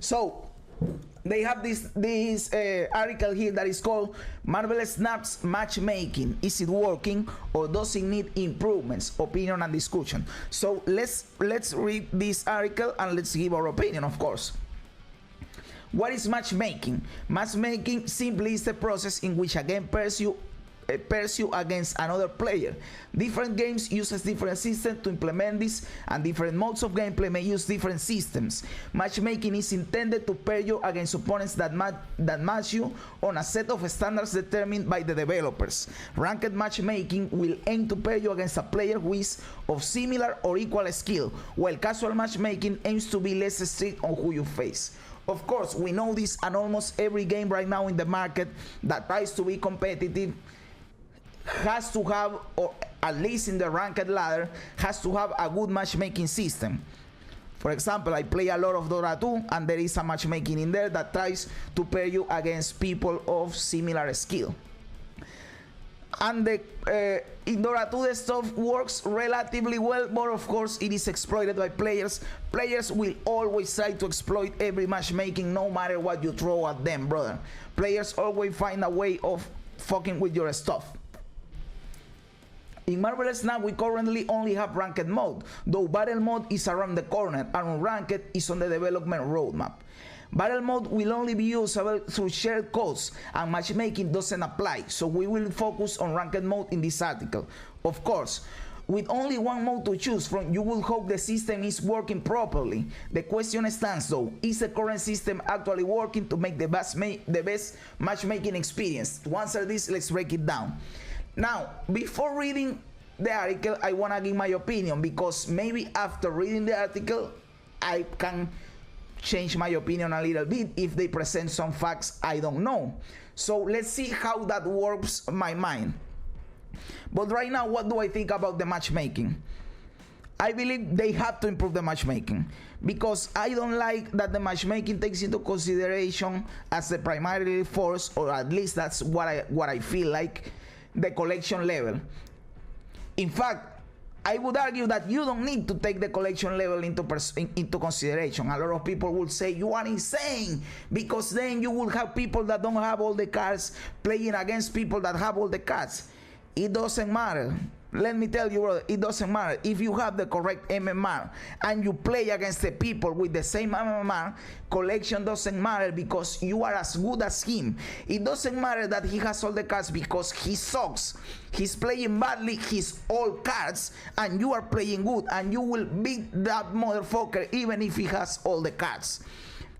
So they have this article here that is called Marvelous Snaps Matchmaking. Is it working or does it need improvements? Opinion and discussion. So let's read this article and let's give our opinion, of course. What is matchmaking? Matchmaking simply is the process in which a game pairs you against another player. Different games uses different systems to implement this, and different modes of gameplay may use different systems. Matchmaking is intended to pair you against opponents that match you on a set of standards determined by the developers. Ranked matchmaking will aim to pair you against a player who is of similar or equal skill, while casual matchmaking aims to be less strict on who you face. Of course, we know this, and almost every game right now in the market that tries to be competitive has to have, or at least in the ranked ladder, has to have a good matchmaking system. For example, I play a lot of Dota 2, and there is a matchmaking in there that tries to pair you against people of similar skill. And in Dota 2 the stuff works relatively well, but of course it is exploited by players. Players will always try to exploit every matchmaking no matter what you throw at them, brother. Players always find a way of fucking with your stuff. In Marvelous Snap, we currently only have Ranked mode, though Battle mode is around the corner and Unranked is on the development roadmap. Battle mode will only be usable through shared codes, and matchmaking doesn't apply, so we will focus on Ranked mode in this article. Of course, with only one mode to choose from, you will hope the system is working properly. The question stands though, is the current system actually working to make the best matchmaking experience? To answer this, let's break it down. Now, before reading the article, I want to give my opinion, because maybe after reading the article, I can change my opinion a little bit if they present some facts I don't know. So let's see how that warps my mind. But right now, what do I think about the matchmaking? I believe they have to improve the matchmaking, because I don't like that the matchmaking takes into consideration as the primary force, or at least that's what I feel like, the collection level. In fact, I would argue that you don't need to take the collection level into consideration. A lot of people will say you are insane, because then you will have people that don't have all the cards playing against people that have all the cards. It doesn't matter. Let me tell you, brother, it doesn't matter. If you have the correct MMR and you play against the people with the same MMR, collection doesn't matter, because you are as good as him. It doesn't matter that he has all the cards, because he sucks. He's playing badly, he's all cards, and you are playing good, and you will beat that motherfucker even if he has all the cards.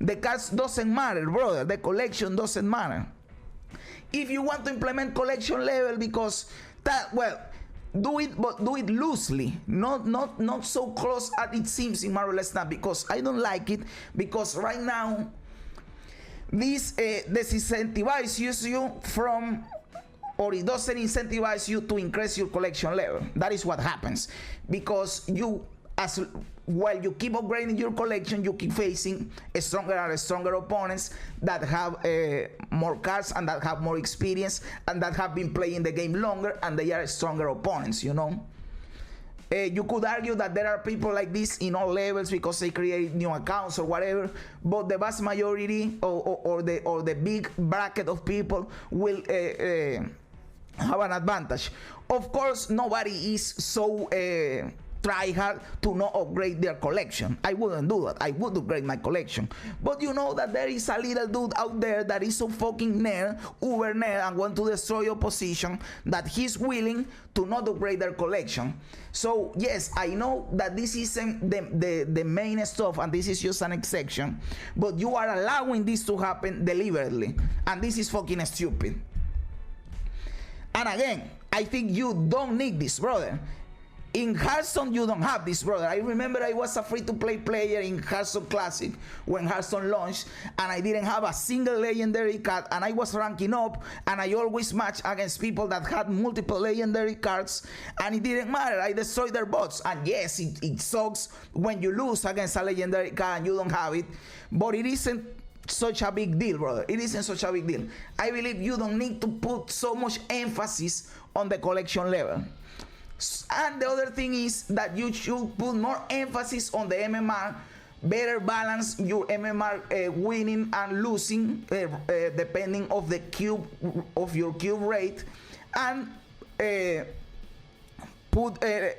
The cards doesn't matter, brother. The collection doesn't matter. If you want to implement collection level, because that, well, do it, but do it loosely, not so close as it seems in Marvelous Snap, because I don't like it, because right now this disincentivizes you from, or it doesn't incentivize you to increase your collection level. That is what happens, because you, as while you keep upgrading your collection, you keep facing stronger and stronger opponents that have more cards and that have more experience and that have been playing the game longer, and they are stronger opponents, you know. You could argue that there are people like this in all levels because they create new accounts or whatever, but the vast majority or the big bracket of people will have an advantage. Of course, nobody is so try hard to not upgrade their collection. I wouldn't do that. I would upgrade my collection. But you know that there is a little dude out there that is so fucking nerd, uber nerd, and want to destroy your position, that he's willing to not upgrade their collection. So yes, I know that this isn't the main stuff, and this is just an exception, but you are allowing this to happen deliberately, and this is fucking stupid. And again, I think you don't need this, brother. In Hearthstone, you don't have this, brother. I remember I was a free-to-play player in Hearthstone Classic when Hearthstone launched, and I didn't have a single legendary card, and I was ranking up, and I always matched against people that had multiple legendary cards, and it didn't matter. I destroyed their bots, and yes, it sucks when you lose against a legendary card and you don't have it, but it isn't such a big deal, brother. It isn't such a big deal. I believe you don't need to put so much emphasis on the collection level. And the other thing is that you should put more emphasis on the MMR, better balance your MMR winning and losing depending of the cube of your cube rate, and put a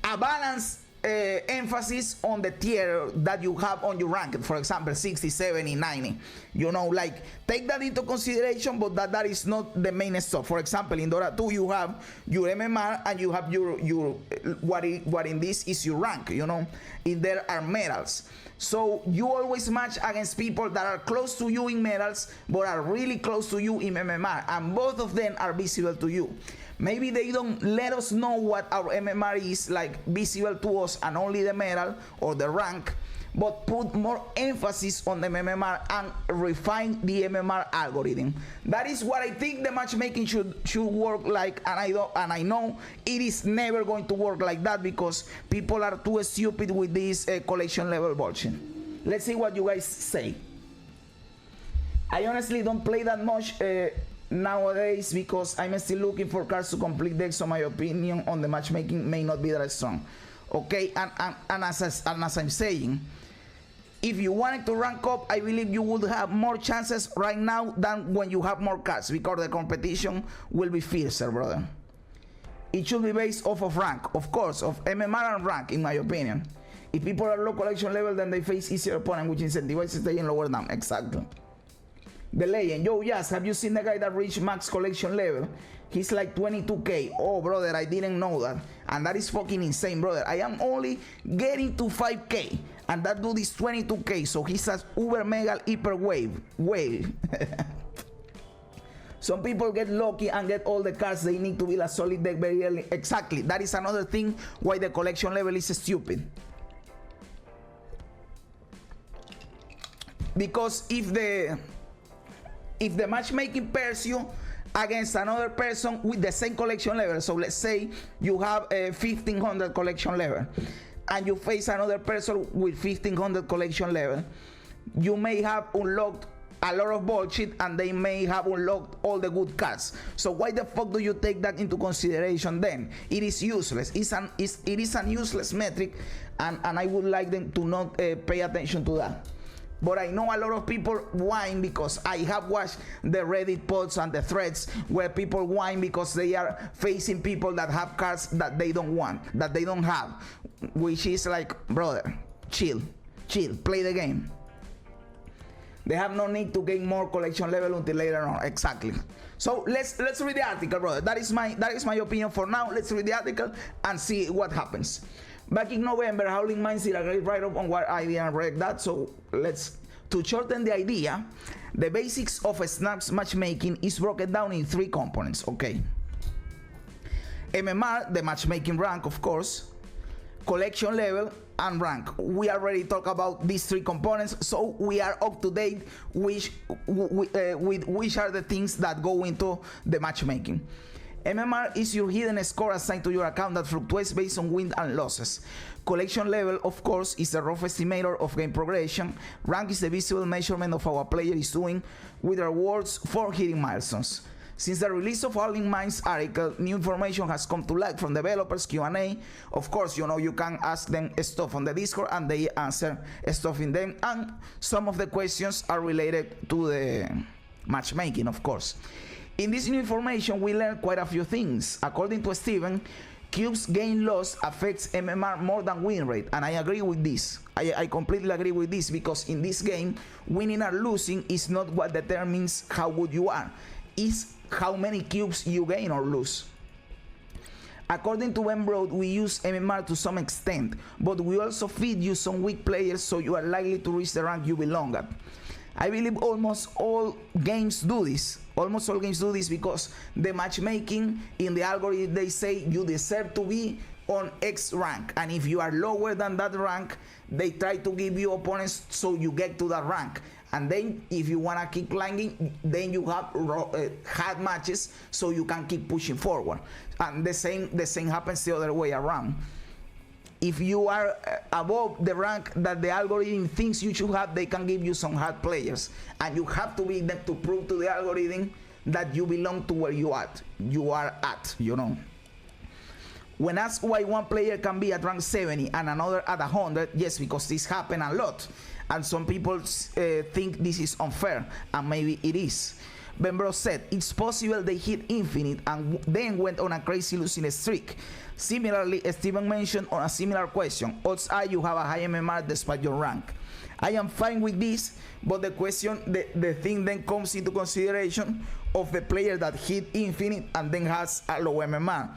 balance emphasis on the tier that you have on your rank. For example, 60, 70, 90. You know, like, take that into consideration, but that is not the main stuff. For example, in Dota 2 you have your MMR and you have your what in this is your rank. You know, in there are medals. So you always match against people that are close to you in medals but are really close to you in MMR, and both of them are visible to you. Maybe they don't let us know what our MMR is, like, visible to us, and only the medal or the rank, but put more emphasis on the MMR and refine the MMR algorithm. That is what I think the matchmaking should work like, and I know it is never going to work like that because people are too stupid with this collection level bullshit. Let's see what you guys say. I honestly don't play that much nowadays because I'm still looking for cards to complete decks, so my opinion on the matchmaking may not be that strong. Okay, and as I'm saying, if you wanted to rank up, I believe you would have more chances right now than when you have more cards, because the competition will be fiercer, brother. It should be based off of rank, of course, of MMR and rank, in my opinion. If people are low collection level, then they face easier opponent, which incentivizes staying lower down. Exactly. The legend, yo, yes, have you seen the guy that reached max collection level? He's like 22k. Oh, brother, I didn't know that. And that is fucking insane, brother. I am only getting to 5k, and that dude is 22k, so he's a uber mega hyper whale. Some people get lucky and get all the cards they need to build a solid deck very early. Exactly, that is another thing why the collection level is stupid. Because if the matchmaking pairs you against another person with the same collection level, so let's say you have a 1500 collection level and you face another person with 1500 collection level, you may have unlocked a lot of bullshit and they may have unlocked all the good cards. So why the fuck do you take that into consideration then? It is useless. It is an useless metric, and I would like them to not pay attention to that. But I know a lot of people whine because I have watched the Reddit posts and the threads where people whine because they are facing people that have cards that they don't want, that they don't have, which is like, brother, chill, play the game. They have no need to gain more collection level until later on. Exactly. So let's read the article, brother. That is my opinion for now. Let's read the article and see what happens. Back in November, Howling Minds did a great write-up on what idea and read that. So to shorten the idea, the basics of a Snaps matchmaking is broken down in 3 components. Okay. MMR, the matchmaking rank, of course, collection level, and rank. We already talked about these 3 components, so we are up to date with which are the things that go into the matchmaking. MMR is your hidden score assigned to your account that fluctuates based on wins and losses. Collection level, of course, is a rough estimator of game progression. Rank is the visible measurement of how a player is doing with rewards for hitting milestones. Since the release of Howling Minds article, new information has come to light from developers, Q&A. Of course, you know, you can ask them stuff on the Discord and they answer stuff in them. And some of the questions are related to the matchmaking, of course. In this new information, we learned quite a few things. According to Steven, cubes gain loss affects MMR more than win rate, and I agree with this. I completely agree with this, because in this game, winning or losing is not what determines how good you are. It's how many cubes you gain or lose. According to Ben Broad, we use MMR to some extent, but we also feed you some weak players so you are likely to reach the rank you belong at. I believe almost all games do this. Almost all games do this because the matchmaking in the algorithm, they say you deserve to be on X rank, and if you are lower than that rank, they try to give you opponents so you get to that rank. And then if you want to keep climbing, then you have hard matches so you can keep pushing forward. And the same happens the other way around. If you are above the rank that the algorithm thinks you should have, they can give you some hard players, and you have to be there to prove to the algorithm that you belong to where you are at, you know. When asked why one player can be at rank 70 and another at 100, yes, because this happened a lot. And some people think this is unfair, and maybe it is. Benbro said, it's possible they hit infinite and then went on a crazy losing streak. Similarly, Steven mentioned on a similar question, odds are you have a high MMR despite your rank. I am fine with this, but the question, the thing then comes into consideration of the player that hit infinite and then has a low MMR.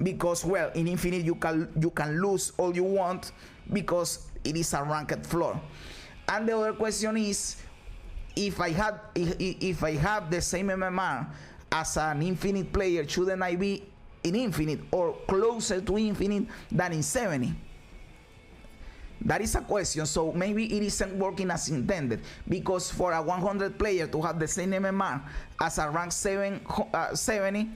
Because, well, in infinite you can lose all you want because it is a ranked floor. And the other question is, if I have the same MMR as an infinite player, shouldn't I be in infinite or closer to infinite than in 70? That is a question. So maybe it isn't working as intended, because for a 100 player to have the same MMR as a rank 70,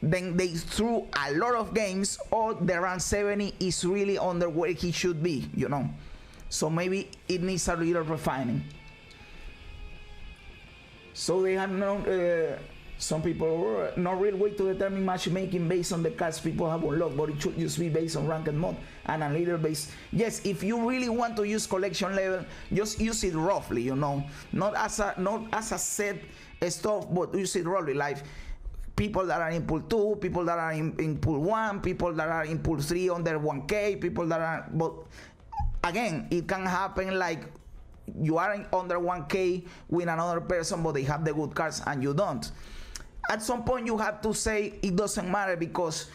then they threw a lot of games, or the rank 70 is really under where he should be, you know. So maybe it needs a little refining. So they have no, some people, no real way to determine matchmaking based on the cards people have unlocked, but it should just be based on ranked mode and a little base. Yes, if you really want to use collection level, just use it roughly, you know, not as a set stuff, but use it roughly, like people that are in pool 2, people that are in pool 1, people that are in pool 3 under 1K, people that are, but again, it can happen like you are under 1K with another person, but they have the good cards and you don't. At some point you have to say it doesn't matter, because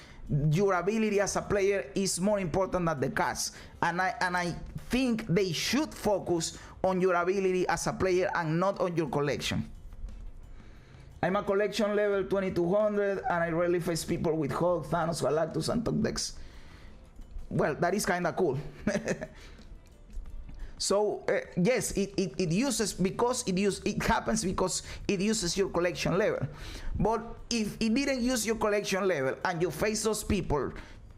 your ability as a player is more important than the cards. And I think they should focus on your ability as a player and not on your collection. I'm a collection level 2200 and I rarely face people with Hulk, Thanos, Galactus and top decks. Well, that is kinda cool. So yes, it uses, because it happens because it uses your collection level. But if it didn't use your collection level and you face those people,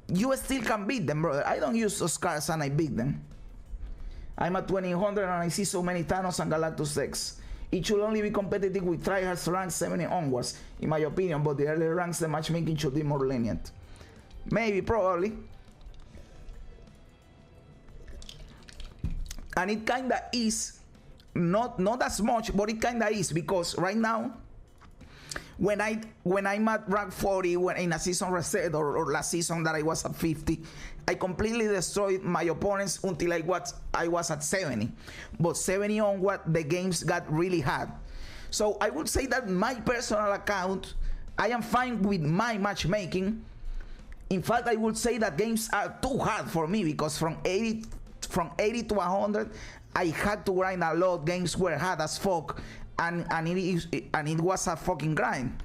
you still can beat them, brother. I don't use those cards and I beat them. I'm at 2000 and I see so many Thanos and Galactus decks. It should only be competitive with tryhards rank 70 onwards, in my opinion, but the earlier ranks, the matchmaking should be more lenient. Maybe, probably. And it kinda is, not as much, but it kinda is, because right now, when I'm at rank 40, when in a season reset or last season that I was at 50, I completely destroyed my opponents until I was at 70. But 70 onward, the games got really hard. So I would say that my personal account, I am fine with my matchmaking. In fact, I would say that games are too hard for me, because from 80 to 100, I had to grind a lot. Games were hard as fuck, and it was a fucking grind.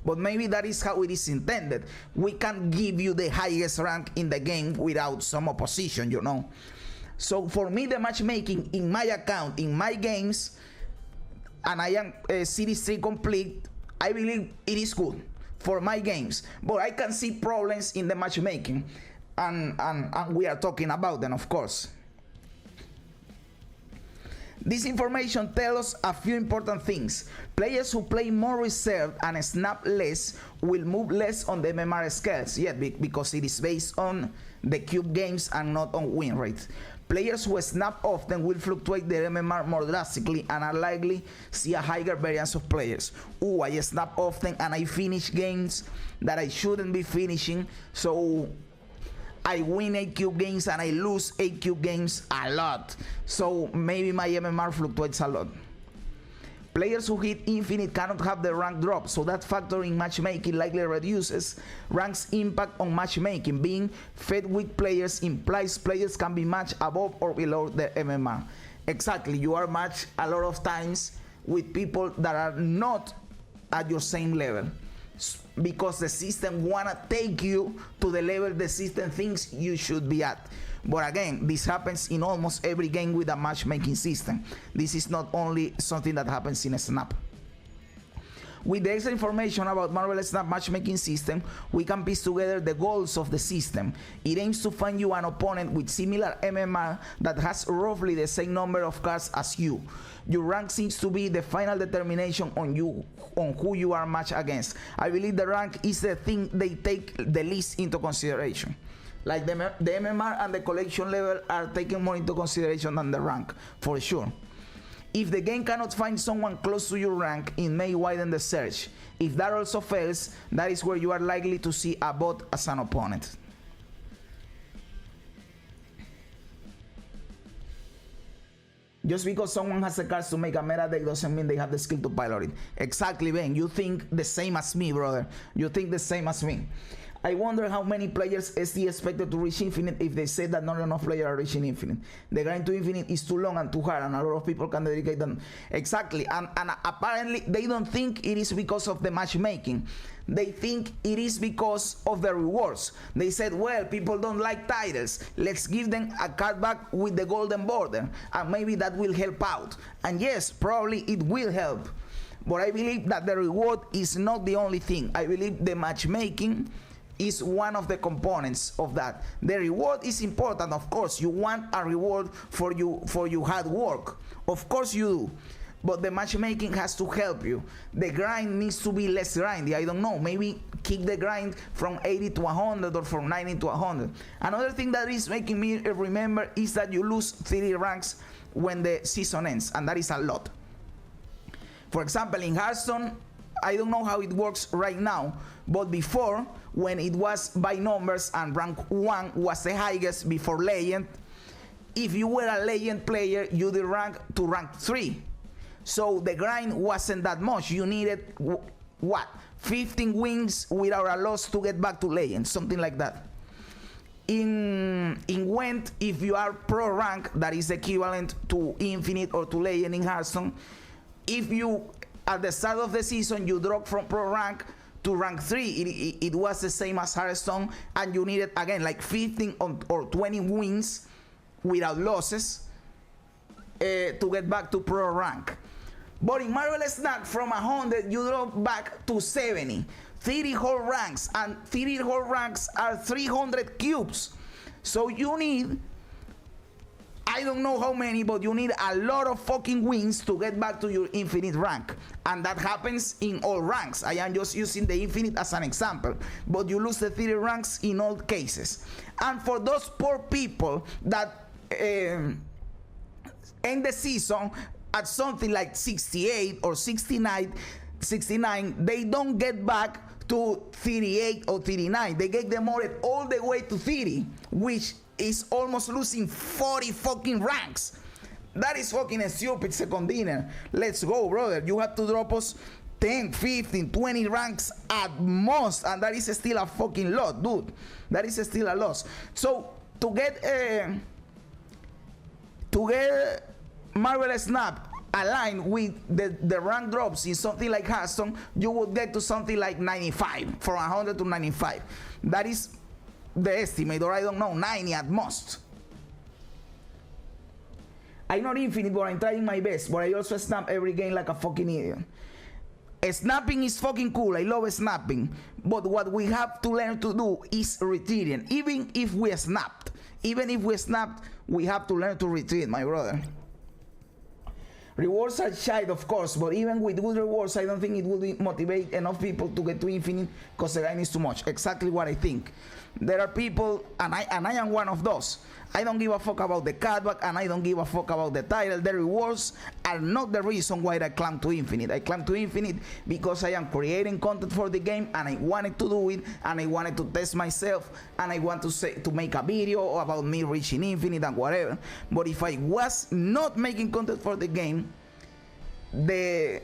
But maybe that is how it is intended. We can give you the highest rank in the game without some opposition, you know. So for me, the matchmaking in my account, in my games, and I am Series 3 complete, I believe it is good for my games. But I can see problems in the matchmaking, and we are talking about them, of course. This information tells us a few important things. Players who play more reserved and snap less will move less on the MMR scales, yet because it is based on the cube games and not on win rate. Players who snap often will fluctuate their MMR more drastically and are likely see a higher variance of players. Ooh, I snap often and I finish games that I shouldn't be finishing, so I win 8 cube games and I lose 8 cube games a lot. So maybe my MMR fluctuates a lot. Players who hit infinite cannot have the rank drop, so that factor in matchmaking likely reduces rank's impact on matchmaking. Being fed with players implies players can be matched above or below their MMR. Exactly, you are matched a lot of times with people that are not at your same level, because the system wanna take you to the level the system thinks you should be at. But again, this happens in almost every game with a matchmaking system. This is not only something that happens in a snap. With the extra information about Marvel Snap matchmaking system, we can piece together the goals of the system. It aims to find you an opponent with similar MMR that has roughly the same number of cards as you. Your rank seems to be the final determination on who you are matched against. I believe the rank is the thing they take the least into consideration. Like the MMR and the collection level are taken more into consideration than the rank, for sure. If the game cannot find someone close to your rank, it may widen the search. If that also fails, that is where you are likely to see a bot as an opponent. Just because someone has the cards to make a meta deck doesn't mean they have the skill to pilot it. Exactly, Ben. You think the same as me, brother. You think the same as me. I wonder how many players SD expected to reach infinite if they say that not enough players are reaching infinite. The grind to infinite is too long and too hard, and a lot of people can dedicate them. Exactly, and apparently they don't think it is because of the matchmaking. They think it is because of the rewards. They said, well, people don't like titles. Let's give them a card back with the golden border, and maybe that will help out. And yes, probably it will help. But I believe that the reward is not the only thing. I believe the matchmaking is one of the components of that. The reward is important, of course. You want a reward for your hard work. Of course you do. But the matchmaking has to help you. The grind needs to be less grindy. I don't know, maybe kick the grind from 80 to 100 or from 90 to 100. Another thing that is making me remember is that you lose 30 ranks when the season ends, and that is a lot. For example, in Hearthstone, I don't know how it works right now, but before, when it was by numbers and rank 1 was the highest before legend, if you were a legend player, you did rank to rank 3. So the grind wasn't that much. You needed, what, 15 wins without a loss to get back to legend, something like that. In Went, if you are pro rank, that is equivalent to infinite or to legend in Hearthstone, if you at the start of the season you drop from pro rank to rank 3, it was the same as Hearthstone, and you needed again like 15 or 20 wins without losses to get back to pro rank. But in Marvel Snap, from 100 you drop back to 70. 30 whole ranks, and 30 whole ranks are 300 cubes. So you need, I don't know how many, but you need a lot of fucking wins to get back to your infinite rank. And that happens in all ranks. I am just using the infinite as an example. But you lose the 30 ranks in all cases. And for those poor people that end the season at something like 68 or 69, they don't get back to 38 or 39. They get demoted all the way to 30, which is almost losing 40 fucking ranks. That is fucking stupid, second dinner. Let's go, brother. You have to drop us 10, 15, 20 ranks at most, and that is still a fucking lot, dude. That is still a loss. So to get Marvel Snap aligned with the rank drops in something like Hearthstone, you would get to something like 95, from 100 to 95. That is the estimate, or I don't know, 90 at most. I'm not infinite, but I'm trying my best, but I also snap every game like a fucking idiot. Snapping is fucking cool, I love snapping, but what we have to learn to do is retreating. Even if we snapped, we have to learn to retreat, my brother. Rewards are shite, of course, but even with good rewards, I don't think it will motivate enough people to get to infinite because the grind is too much. Exactly what I think. There are people, and I am one of those. I don't give a fuck about the cutback, and I don't give a fuck about the title. The rewards are not the reason why I climb to infinite. I climb to infinite because I am creating content for the game, and I wanted to do it, and I wanted to test myself, and I want to make a video about me reaching infinite and whatever. But if I was not making content for the game, the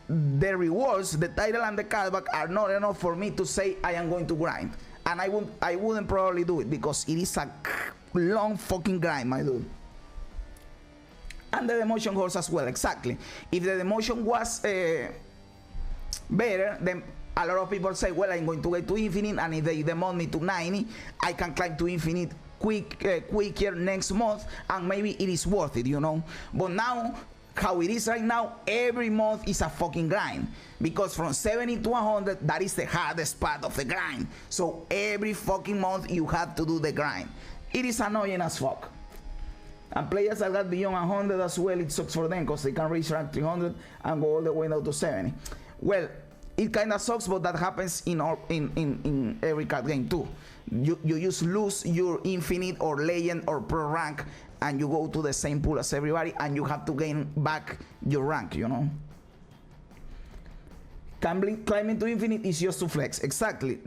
rewards, the title and the cutback are not enough for me to say I am going to grind. And I wouldn't probably do it because it is a long fucking grind, my dude. And the demotion horse as well, exactly. If the demotion was better, then a lot of people say, well, I'm going to get to infinite, and if they demote me to 90, I can climb to infinite quicker next month, and maybe it is worth it, you know. But now how it is right now, every month is a fucking grind, because from 70 to 100, that is the hardest part of the grind. So every fucking month you have to do the grind. It is annoying as fuck. And players that got beyond 100 as well, it sucks for them because they can reach rank 300 and go all the way down to 70. Well, it kind of sucks, but that happens in every card game too. You just lose your infinite or legend or pro rank, and you go to the same pool as everybody, and you have to gain back your rank, you know. Climbing to infinite is just to flex. Exactly.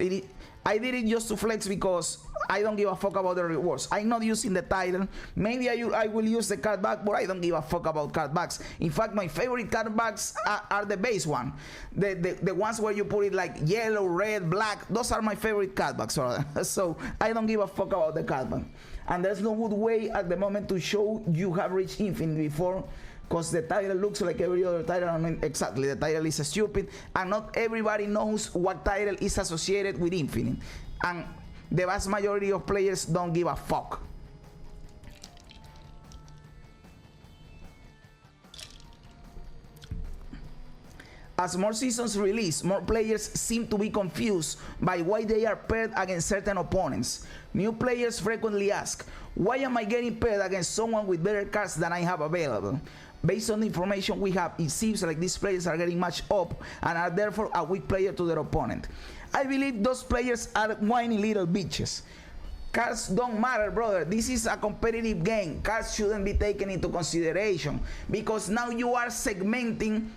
I did it just to flex because I don't give a fuck about the rewards. I'm not using the title. Maybe I will use the card back, but I don't give a fuck about card backs. In fact, my favorite card backs are the base one. The ones where you put it like yellow, red, black. Those are my favorite card backs. So I don't give a fuck about the card back. And there's no good way at the moment to show you have reached infinite before, because the title looks like every other title. I mean, exactly, the title is stupid, and not everybody knows what title is associated with infinite, and the vast majority of players don't give a fuck. As more seasons release, more players seem to be confused by why they are paired against certain opponents. New players frequently ask, why am I getting paired against someone with better cards than I have available? Based on the information we have, it seems like these players are getting matched up and are therefore a weak player to their opponent. I believe those players are whiny little bitches. Cards don't matter, brother. This is a competitive game. Cards shouldn't be taken into consideration, because now you are segmenting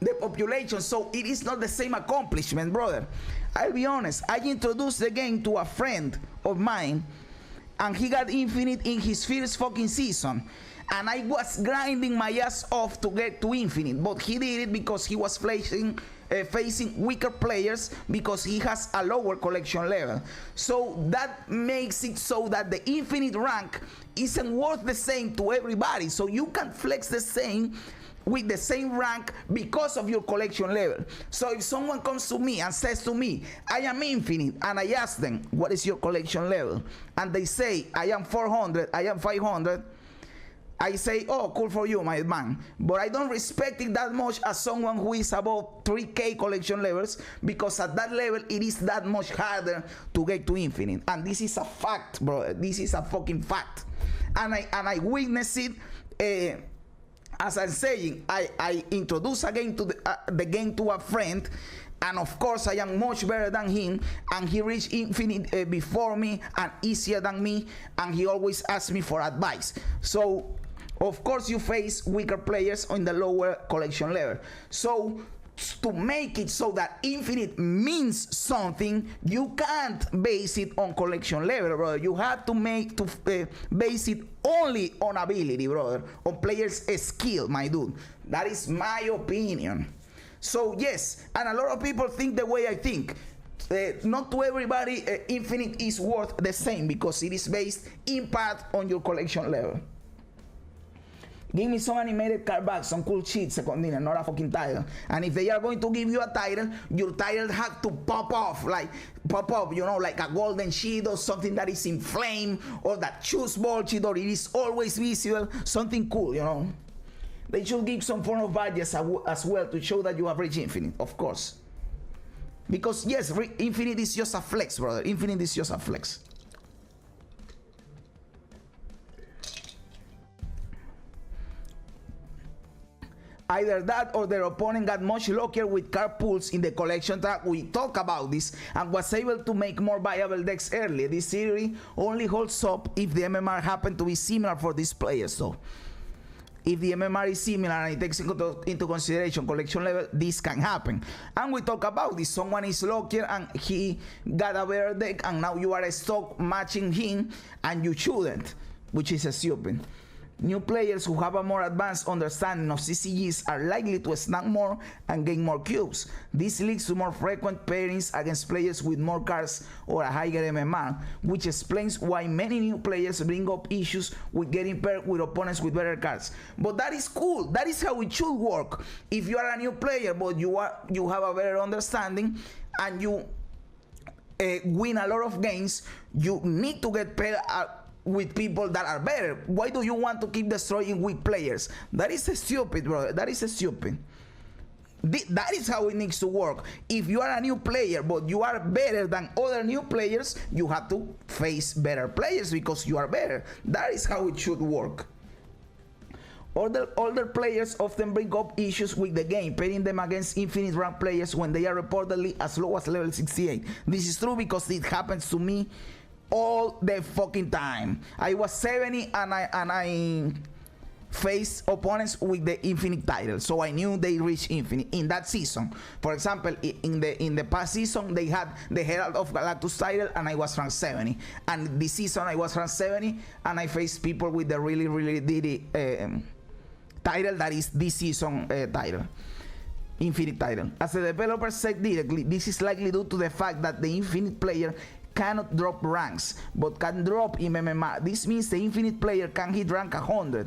the population, so it is not the same accomplishment, brother. I'll be honest, I introduced the game to a friend of mine, and he got infinite in his first fucking season, and I was grinding my ass off to get to infinite, but he did it because he was facing weaker players, because he has a lower collection level. So that makes it so that the infinite rank isn't worth the same to everybody, so you can flex the same with the same rank because of your collection level. So if someone comes to me and says to me, I am infinite, and I ask them, what is your collection level? And they say, I am 400, I am 500, I say, oh, cool for you, my man. But I don't respect it that much as someone who is above 3K collection levels, because at that level, it is that much harder to get to infinite. And this is a fact, bro. This is a fucking fact. And I witnessed it. As I'm saying, I introduced again to the game to a friend, and of course I am much better than him, and he reached infinite before me and easier than me, and he always asks me for advice. So of course you face weaker players on the lower collection level. So to make it so that infinite means something, you can't base it on collection level, brother. You have to base it only on ability, brother, on players' skill, my dude. That is my opinion. So yes, and a lot of people think the way I think. Not to everybody infinite is worth the same, because it is based in part on your collection level. Give me some animated card backs, some cool shit, second dinner, not a fucking title. And if they are going to give you a title, your title has to pop off, you know, like a golden sheet or something that is in flame, or that choose bullshit, or it is always visible, something cool, you know. They should give some form of badges as well to show that you have reached infinite, of course. Because yes, infinite is just a flex, brother. Infinite is just a flex. Either that or their opponent got much luckier with card pools in the collection track. We talk about this, and was able to make more viable decks early. This theory only holds up if the MMR happen to be similar for these players, though. If the MMR is similar and it takes into consideration collection level, this can happen. And we talk about this. Someone is luckier and he got a better deck, and now you are stuck matching him, and you shouldn't, which is stupid. New players who have a more advanced understanding of CCGs are likely to snag more and gain more cubes. This leads to more frequent pairings against players with more cards or a higher MMR, which explains why many new players bring up issues with getting paired with opponents with better cards. But that is cool. That is how it should work. If you are a new player but you have a better understanding and you win a lot of games, you need to get paired with people that are better. Why do you want to keep destroying weak players? That is stupid, bro. That is stupid. That is how it needs to work. If you are a new player but you are better than other new players, you have to face better players because you are better. That is how it should work. Older players often bring up issues with the game, pairing them against infinite rank players when they are reportedly as low as level 68. This is true because it happens to me all the fucking time. I was 70 and I faced opponents with the infinite title, so I knew they reached infinite in that season. For example, in the past season they had the Herald of Galactus title and I was rank 70, and this season I was rank 70 and I faced people with the really dirty title, that is this season title, infinite title. As the developer said directly, this is likely due to the fact that the infinite player cannot drop ranks but can drop in MMR. This means the infinite player can hit rank 100,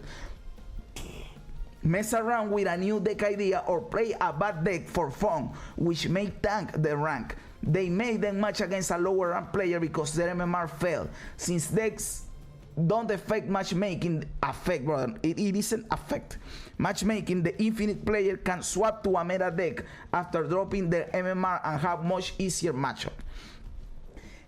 mess around with a new deck idea, or play a bad deck for fun, which may tank the rank. They may then match against a lower rank player because their MMR failed. Since decks don't affect matchmaking, it isn't affect matchmaking, the infinite player can swap to a meta deck after dropping their MMR and have much easier matchup.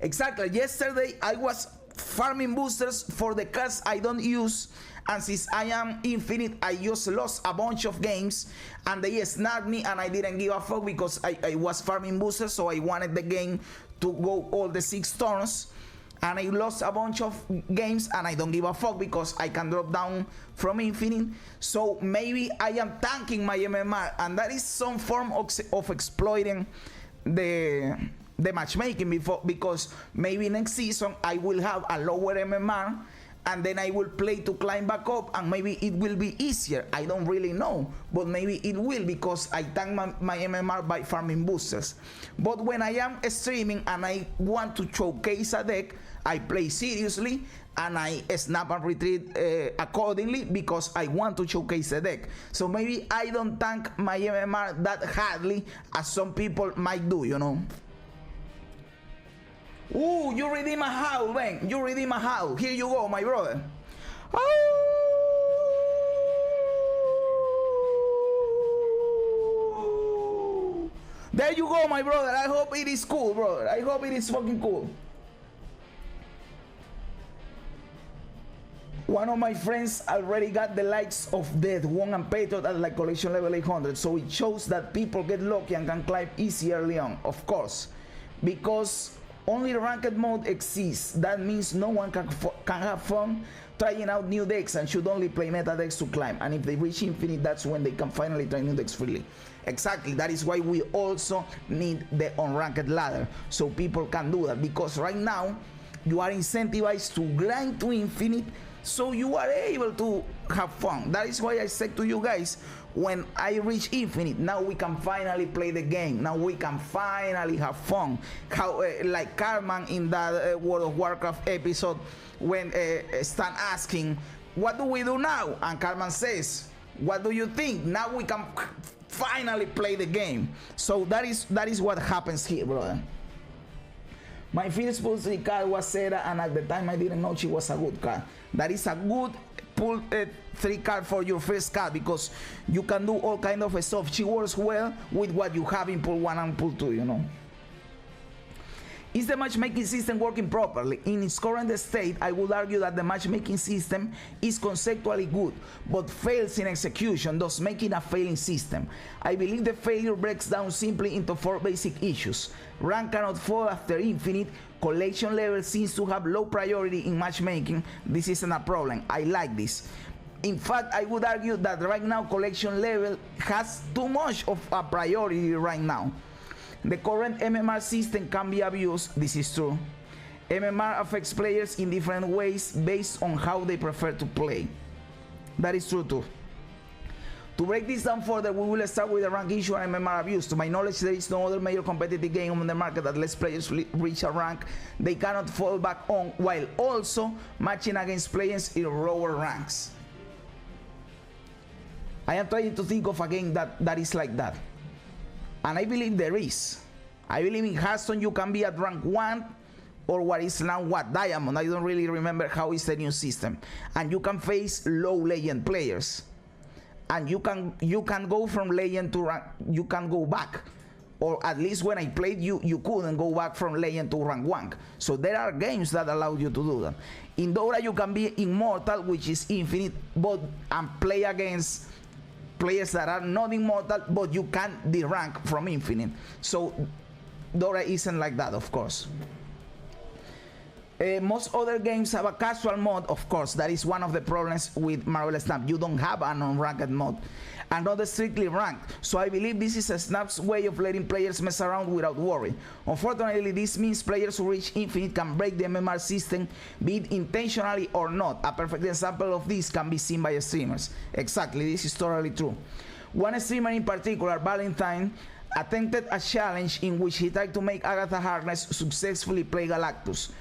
Exactly. Yesterday I was farming boosters for the cards I don't use, and since I am infinite I just lost a bunch of games and they snapped me and I didn't give a fuck because I was farming boosters, so I wanted the game to go all the 6 turns, and I lost a bunch of games and I don't give a fuck because I can drop down from infinite. So maybe I am tanking my MMR, and that is some form of exploiting the matchmaking because maybe next season I will have a lower MMR and then I will play to climb back up, and maybe it will be easier. I don't really know, but maybe it will because I tank my MMR by farming boosters. But when I am streaming and I want to showcase a deck, I play seriously and I snap and retreat accordingly because I want to showcase the deck. So maybe I don't tank my MMR that hardly as some people might do, you know. Ooh, you redeem a howl, man. You redeem a howl. Here you go, my brother. Oh! There you go, my brother. I hope it is cool, brother. I hope it is fucking cool. One of my friends already got the likes of Death, Wong, and Patriot at like collection level 800, so it shows that people get lucky and can climb easy early on, of course, because only ranked mode exists. That means no one can have fun trying out new decks and should only play meta decks to climb. And if they reach infinite, that's when they can finally try new decks freely. Exactly. That is why we also need the unranked ladder, so people can do that. Because right now you are incentivized to grind to infinite, so you are able to have fun. That is why I said to you guys, when I reach infinite, now we can finally play the game. Now we can finally have fun. How like Carman in that World of Warcraft episode, when Stan asking, what do we do now? And Carman says, what do you think? Now we can finally play the game. So that is what happens here, brother. My first pull 3 card was Sarah, and at the time I didn't know she was a good card. That is a good pull 3 card for your first card because you can do all kind of stuff. She works well with what you have in pull 1 and pull 2, you know. Is the matchmaking system working properly? In its current state, I would argue that the matchmaking system is conceptually good, but fails in execution, thus making a failing system. I believe the failure breaks down simply into 4 basic issues. Rank cannot fall after infinite. Collection level seems to have low priority in matchmaking. This isn't a problem. I like this. In fact, I would argue that right now collection level has too much of a priority right now. The current MMR system can be abused. This is true. MMR affects players in different ways based on how they prefer to play. That is true too. To break this down further, we will start with the rank issue and MMR abuse. To my knowledge, there is no other major competitive game on the market that lets players reach a rank they cannot fall back on, while also matching against players in lower ranks. I am trying to think of a game that is like that. And I believe there is. I believe in Hearthstone you can be at rank 1 or what is now what Diamond. I don't really remember how is the new system. And you can face low legend players, and you can go from legend to rank. You can go back, or at least when I played, you couldn't go back from legend to rank 1. So there are games that allow you to do that. In Dora you can be immortal, which is infinite, and play against players that are not immortal, but you can derank from infinite. So Dora isn't like that, of course. Most other games have a casual mode, of course. That is one of the problems with Marvel Snap. You don't have an unranked mode, and not strictly ranked. So I believe this is a Snap's way of letting players mess around without worry. Unfortunately, this means players who reach infinite can break the MMR system, be it intentionally or not. A perfect example of this can be seen by streamers. Exactly, this is totally true. One streamer in particular, Valentine, attempted a challenge in which he tried to make Agatha Harkness successfully play Galactus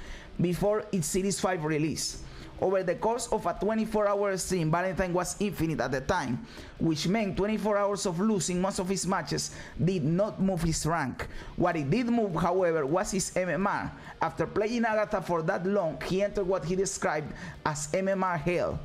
before its Series 5 release. Over the course of a 24-hour stream, Valentine was infinite at the time, which meant 24 hours of losing most of his matches did not move his rank. What it did move, however, was his MMR. After playing Agatha for that long, he entered what he described as MMR hell,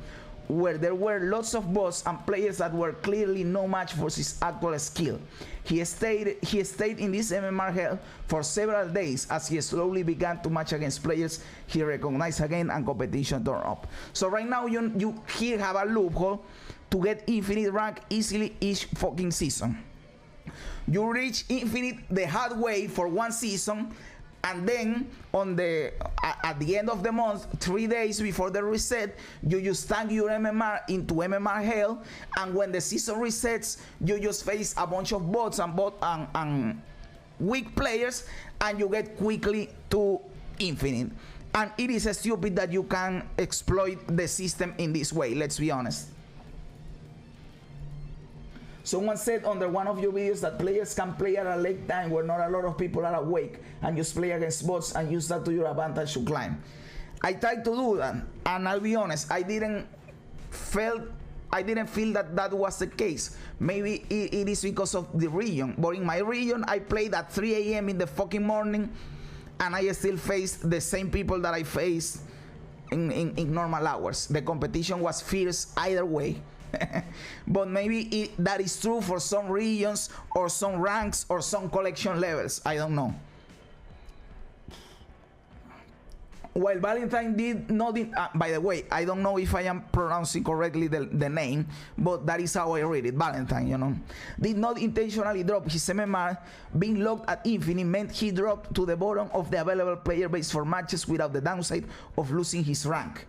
where there were lots of bots and players that were clearly no match for his actual skill. He stayed in this MMR hell for several days as he slowly began to match against players he recognized again and competition turned up. So right now you here have a loophole to get infinite rank easily each fucking season. You reach infinite the hard way for one season, and then at the end of the month, 3 days before the reset, you just tank your MMR into MMR hell, and when the season resets, you just face a bunch of bots and weak players, and you get quickly to infinite. And it is stupid that you can exploit the system in this way, let's be honest. Someone said under one of your videos that players can play at a late time where not a lot of people are awake and just play against bots and use that to your advantage to climb. I tried to do that, and I'll be honest, I didn't feel that that was the case. Maybe it is because of the region, but in my region I played at 3 a.m. in the fucking morning, and I still faced the same people that I faced in normal hours. The competition was fierce either way. But maybe that is true for some regions or some ranks or some collection levels. I don't know. While Valentine did not, by the way, I don't know if I am pronouncing correctly the name, but that is how I read it, Valentine, you know, did not intentionally drop his MMR, being locked at infinite meant he dropped to the bottom of the available player base for matches without the downside of losing his rank.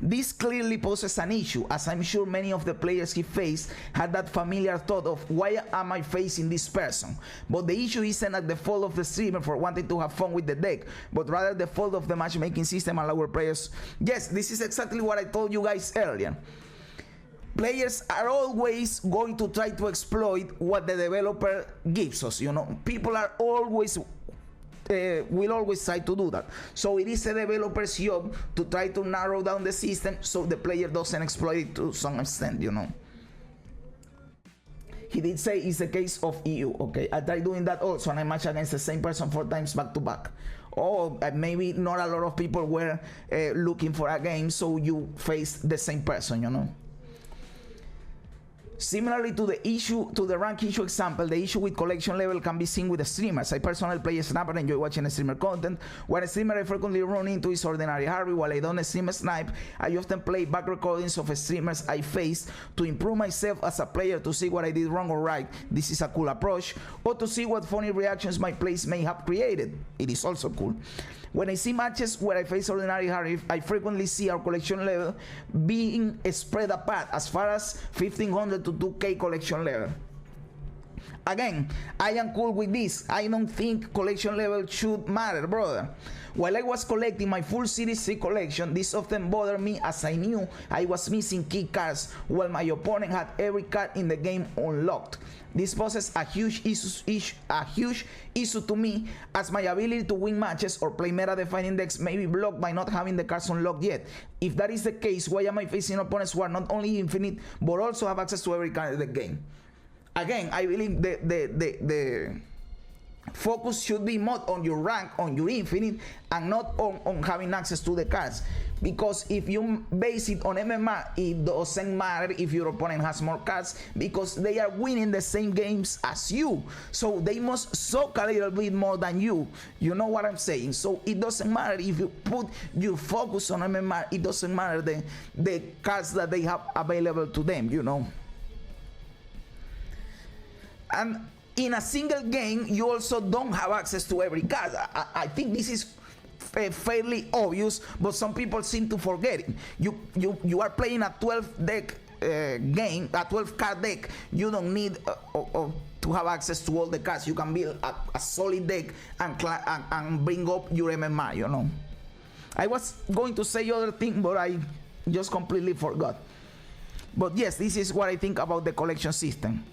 This clearly poses an issue, as I'm sure many of the players he faced had that familiar thought of, why am I facing this person? But the issue isn't at the fault of the streamer for wanting to have fun with the deck, but rather the fault of the matchmaking system and our players. Yes, this is exactly what I told you guys earlier. Players are always going to try to exploit what the developer gives us, you know. People are always will always try to do that. So it is a developer's job to try to narrow down the system so the player doesn't exploit it to some extent, you know. He did say it's a case of EU. Okay, I tried doing that also, and I matched against the same person 4 times back to back. Or maybe not a lot of people were looking for a game, so you faced the same person, you know. Similarly to the rank issue example, the issue with collection level can be seen with the streamers. I personally play Snap and enjoy watching streamer content. When a streamer I frequently run into is Ordinary Harry. While I don't stream Snipe, I often play back recordings of streamers I faced to improve myself as a player, to see what I did wrong or right. This is a cool approach. Or to see what funny reactions my plays may have created. It is also cool. When I see matches where I face Ordinary Harry, I frequently see our collection level being spread apart as far as 1500 to 2k collection level. Again, I am cool with this. I don't think collection level should matter, brother. While I was collecting my full Series 3 collection, this often bothered me as I knew I was missing key cards while my opponent had every card in the game unlocked. This poses a huge issue to me, as my ability to win matches or play meta-defining decks may be blocked by not having the cards unlocked yet. If that is the case, why am I facing opponents who are not only infinite but also have access to every card in the game? Again, I believe Focus should be more on your rank, on your infinite, and not on having access to the cards. Because if you base it on MMR, it doesn't matter if your opponent has more cards, because they are winning the same games as you. So they must suck a little bit more than you. You know what I'm saying? So it doesn't matter if you put your focus on MMR, it doesn't matter the cards that they have available to them, you know. And in a single game, you also don't have access to every card. I think this is fairly obvious, but some people seem to forget it. You are playing a 12 deck game, a 12 card deck. You don't need to have access to all the cards. You can build a solid deck and bring up your MMR, you know. I was going to say other thing, but I just completely forgot. But yes, this is what I think about the collection system.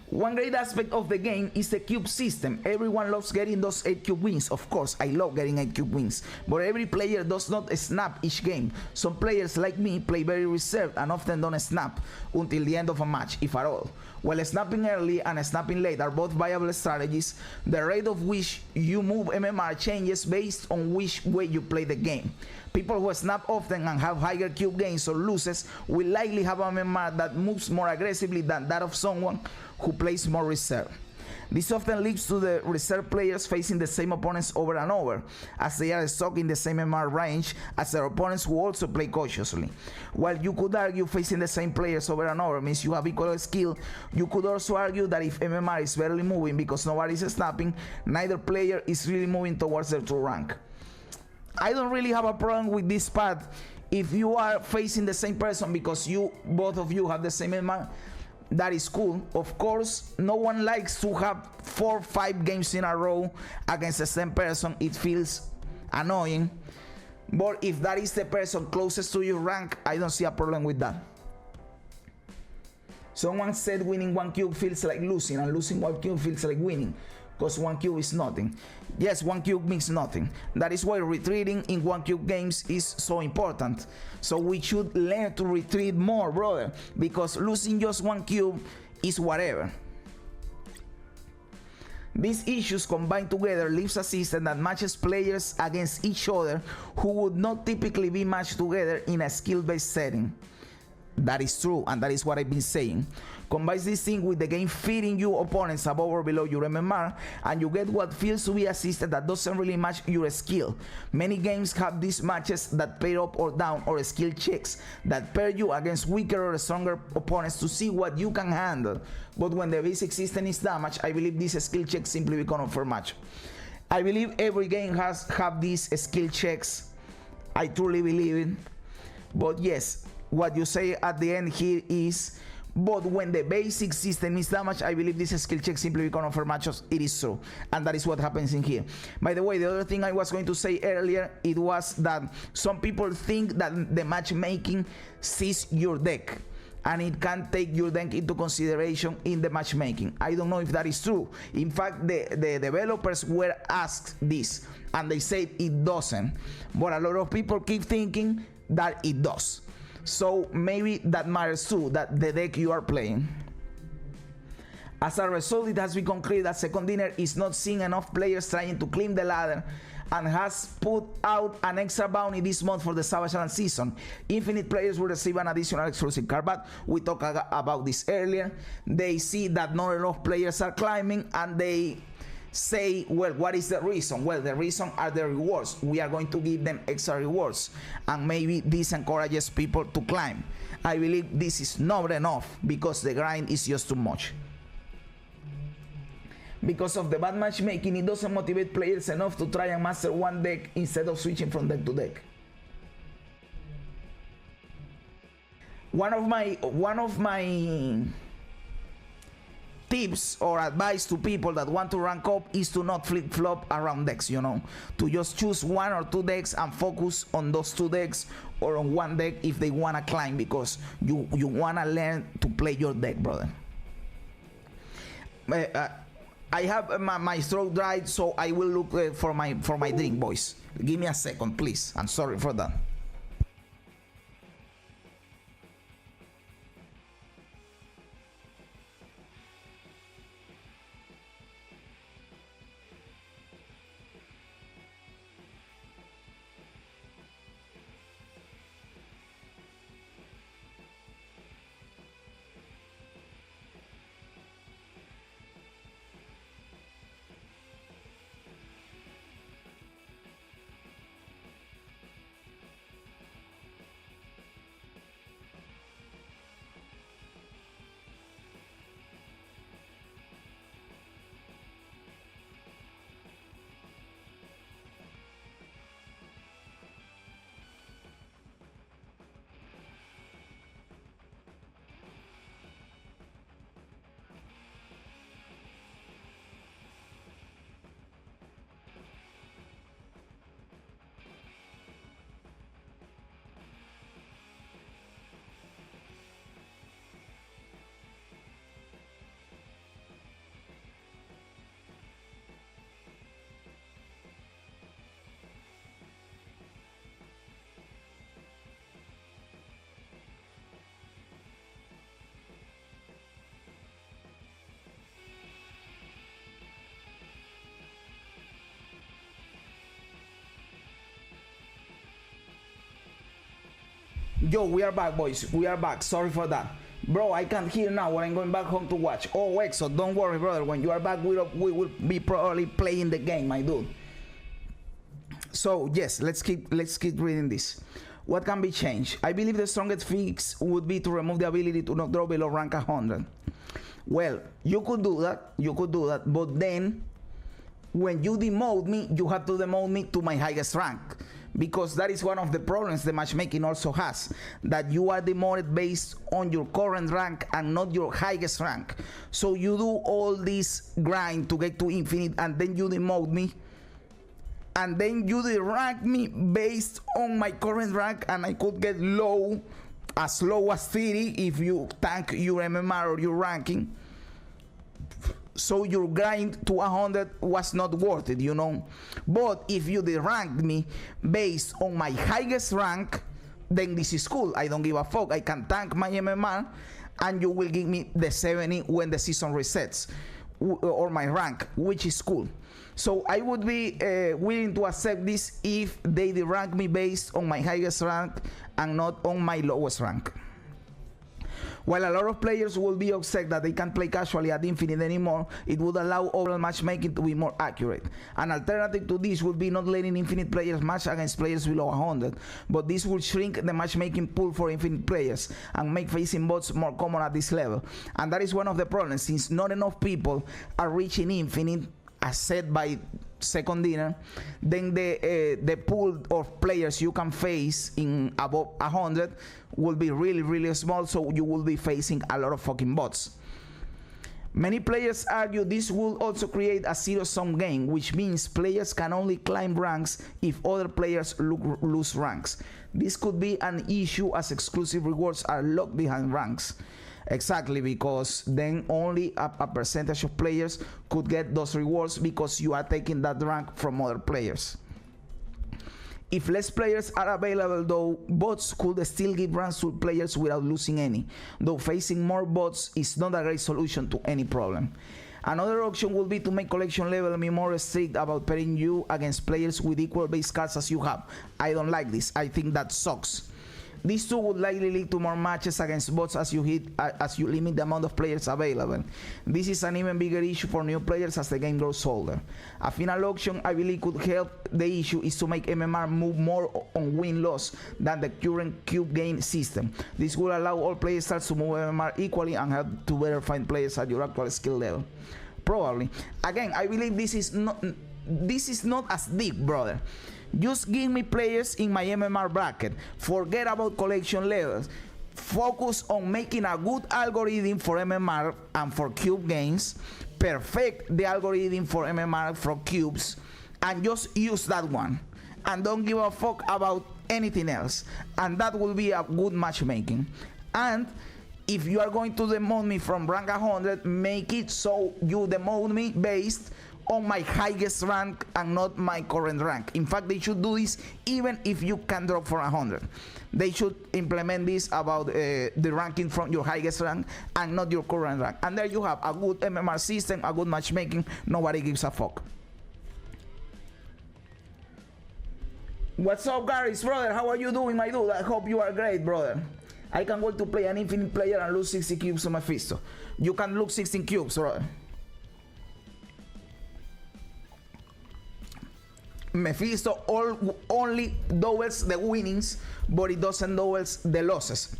One great aspect of the game is the cube system. Everyone loves getting those 8 cube wins. Of course, I love getting 8 cube wins. But every player does not snap each game. Some players like me play very reserved and often don't snap until the end of a match, if at all. While snapping early and snapping late are both viable strategies, the rate of which you move MMR changes based on which way you play the game. People who snap often and have higher cube gains or losses will likely have an MMR that moves more aggressively than that of someone who plays more reserve. This often leads to the reserve players facing the same opponents over and over, as they are stuck in the same MMR range as their opponents who also play cautiously. While you could argue facing the same players over and over means you have equal skill, you could also argue that if MMR is barely moving because nobody is snapping, neither player is really moving towards their true rank. I don't really have a problem with this part if you are facing the same person because both of you have the same MMR. That is cool. Of course, no one likes to have 4 or 5 games in a row against the same person. It feels annoying. But if that is the person closest to your rank, I don't see a problem with that. Someone said winning 1 cube feels like losing, and losing 1 cube feels like winning, because 1 cube is nothing. Yes, 1 cube means nothing. That is why retreating in 1 cube games is so important. So we should learn to retreat more, brother, because losing just 1 cube is whatever. These issues combined together leaves a system that matches players against each other who would not typically be matched together in a skill-based setting. That is true, and that is what I've been saying. Combine this thing with the game feeding you opponents above or below your MMR, and you get what feels to be a system that doesn't really match your skill. Many games have these matches that pair up or down, or skill checks that pair you against weaker or stronger opponents to see what you can handle. But when the basic system is damaged, I believe these skill checks simply become unfair match. I believe every game have these skill checks. I truly believe it. But yes, what you say at the end here is, but when the basic system is damaged, I believe this skill check simply become unfair matches. It is so, and that is what happens in here. By the way, the other thing I was going to say earlier, it was that some people think that the matchmaking sees your deck and it can take your deck into consideration in the matchmaking. I don't know if that is true. In fact, the developers were asked this and they said it doesn't, but a lot of people keep thinking that it does. So maybe that matters too, that the deck you are playing. As a result, it has become clear that Second Dinner is not seeing enough players trying to climb the ladder and has put out an extra bounty this month for the Savage Land season. Infinite players will receive an additional exclusive card, but we talked about this earlier. They see that not enough players are climbing and they say, well, what is the reason? Well, the reason are the rewards. We are going to give them extra rewards, and maybe this encourages people to climb. I believe this is not enough because the grind is just too much. Because of the bad matchmaking, it doesn't motivate players enough to try and master one deck instead of switching from deck to deck. One of my tips or advice to people that want to rank up is to not flip-flop around decks, you know, to just choose 1 or 2 decks and focus on those 2 decks or on 1 deck if they want to climb, because you want to learn to play your deck, brother. I have my throat dried, so I will look for my drink, boys. Give me a second, please. I'm sorry for that. Yo, we are back, boys. We are back. Sorry for that. Bro, I can't hear now when I'm going back home to watch. Oh, Exo, don't worry, brother. When you are back, we will be probably playing the game, my dude. So, yes, let's keep reading this. What can be changed? I believe the strongest fix would be to remove the ability to not drop below rank 100. Well, you could do that, but then when you demote me, you have to demote me to my highest rank, because that is one of the problems the matchmaking also has, that you are demoted based on your current rank and not your highest rank. So you do all this grind to get to infinite, and then you demote me, and then you rank me based on my current rank, and I could get as low as 30 if you tank your MMR or your ranking. So your grind to 100 was not worth it, you know. But if you ranked me based on my highest rank, then this is cool. I don't give a fuck. I can tank my MMR, and you will give me the 70 when the season resets, or my rank, which is cool. So I would be willing to accept this if they rank me based on my highest rank and not on my lowest rank. While a lot of players will be upset that they can't play casually at Infinite anymore, it would allow overall matchmaking to be more accurate. An alternative to this would be not letting Infinite players match against players below 100, but this would shrink the matchmaking pool for Infinite players and make facing bots more common at this level. And that is one of the problems, since not enough people are reaching Infinite, as said by Second Dinner, then the pool of players you can face in above 100 will be really small, so you will be facing a lot of fucking bots. Many players argue this will also create a zero-sum game, which means players can only climb ranks if other players lose ranks. This could be an issue as exclusive rewards are locked behind ranks. Exactly, because then only a percentage of players could get those rewards because you are taking that rank from other players. If less players are available, though, bots could still give ranks to players without losing any, though facing more bots is not a great solution to any problem. Another option would be to make collection level be more strict about pairing you against players with equal base cards as you have. I don't like this. I think that sucks. These two would likely lead to more matches against bots as you limit the amount of players available. This is an even bigger issue for new players as the game grows older. A final option I believe could help the issue is to make MMR move more on win-loss than the current cube game system. This will allow all players to move MMR equally and help to better find players at your actual skill level. Probably. Again, I believe this is not as deep, brother. Just give me players in my MMR bracket. Forget about collection levels. Focus on making a good algorithm for MMR and for cube games. Perfect the algorithm for MMR for cubes, and just use that one. And don't give a fuck about anything else. And that will be a good matchmaking. And if you are going to demote me from rank 100, make it so you demote me based on my highest rank and not my current rank. In fact, they should do this even if you can drop for 100. They should implement this about the ranking from your highest rank and not your current rank. And there you have a good MMR system, a good matchmaking. Nobody gives a fuck. What's up, Garys, brother? How are you doing, my dude? I hope you are great, brother. I can wait to play an infinite player and lose 60 cubes on Mephisto. You can lose 16 cubes, brother. Mephisto only doubles the winnings, but it doesn't doubles the losses.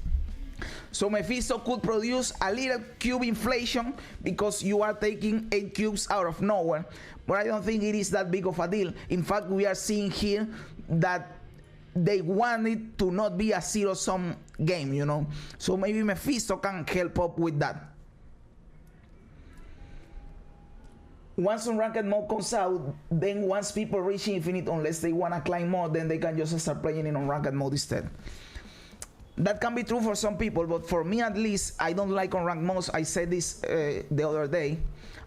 So Mephisto could produce a little cube inflation because you are taking 8 cubes out of nowhere, but I don't think it is that big of a deal. In fact, we are seeing here that they want it to not be a zero-sum game, you know. So maybe Mephisto can help up with that. Once unranked mode comes out, then once people reach infinite, unless they want to climb more, then they can just start playing in unranked mode instead. That can be true for some people, but for me at least, I don't like unranked modes. I said this the other day.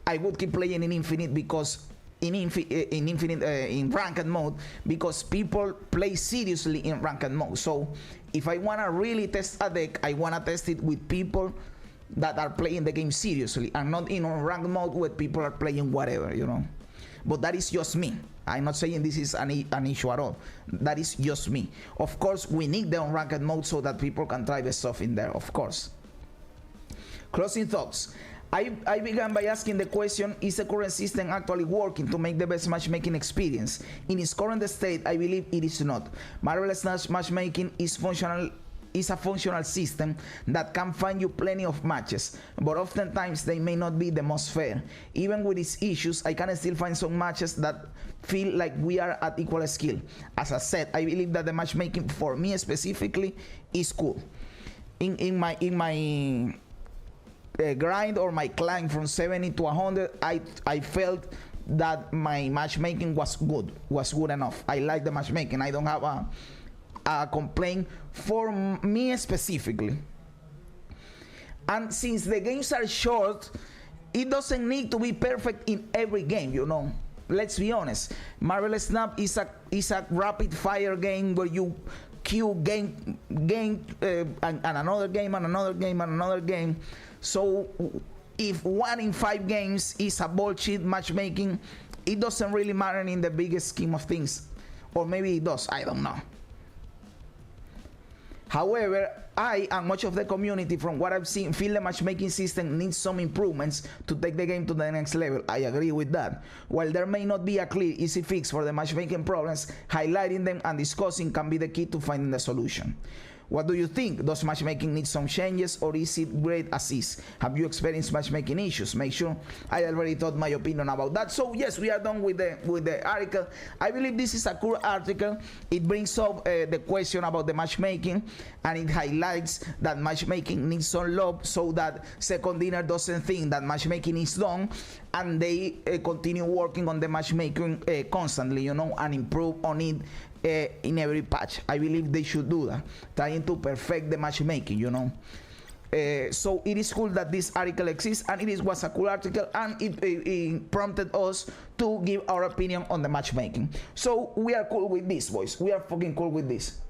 I would keep playing in infinite because in ranked mode, because people play seriously in ranked mode. So if I want to really test a deck, I want to test it with people that are playing the game seriously and not in ranked mode where people are playing whatever, you know. But that is just me. I'm not saying this is an issue at all. That is just me. Of course, we need the unranked mode so that people can try the stuff in there, of course. Closing thoughts. I began by asking the question, is the current system actually working to make the best matchmaking experience? In its current state, I believe it is not. Marvelous Matchmaking is a functional system that can find you plenty of matches, but oftentimes they may not be the most fair. Even with its issues, I can still find some matches that feel like we are at equal skill. As I said, I believe that the matchmaking for me specifically is cool. In my grind or my climb from 70 to 100, I felt that my matchmaking was good enough. I like the matchmaking. I don't have a complaint for me specifically. And since the games are short, it doesn't need to be perfect in every game, you know. Let's be honest. Marvelous Snap is a rapid fire game where you queue game and another game and another game and another game. So if 1 in 5 games is a bullshit matchmaking, it doesn't really matter in the biggest scheme of things. Or maybe it does, I don't know. However, I and much of the community, from what I've seen, feel the matchmaking system needs some improvements to take the game to the next level. I agree with that. While there may not be a clear, easy fix for the matchmaking problems, highlighting them and discussing can be the key to finding the solution. What do you think? Does matchmaking need some changes, or is it great as is? Have you experienced matchmaking issues? Make sure I already thought my opinion about that. So yes, we are done with the article. I believe this is a cool article. It brings up the question about the matchmaking, and it highlights that matchmaking needs some love so that Second Dinner doesn't think that matchmaking is done, and they continue working on the matchmaking constantly, you know, and improve on it in every patch. I believe they should do that, trying to perfect the matchmaking, you know. So it is cool that this article exists, and was a cool article, and it prompted us to give our opinion on the matchmaking. So we are cool with this, boys. We are fucking cool with this.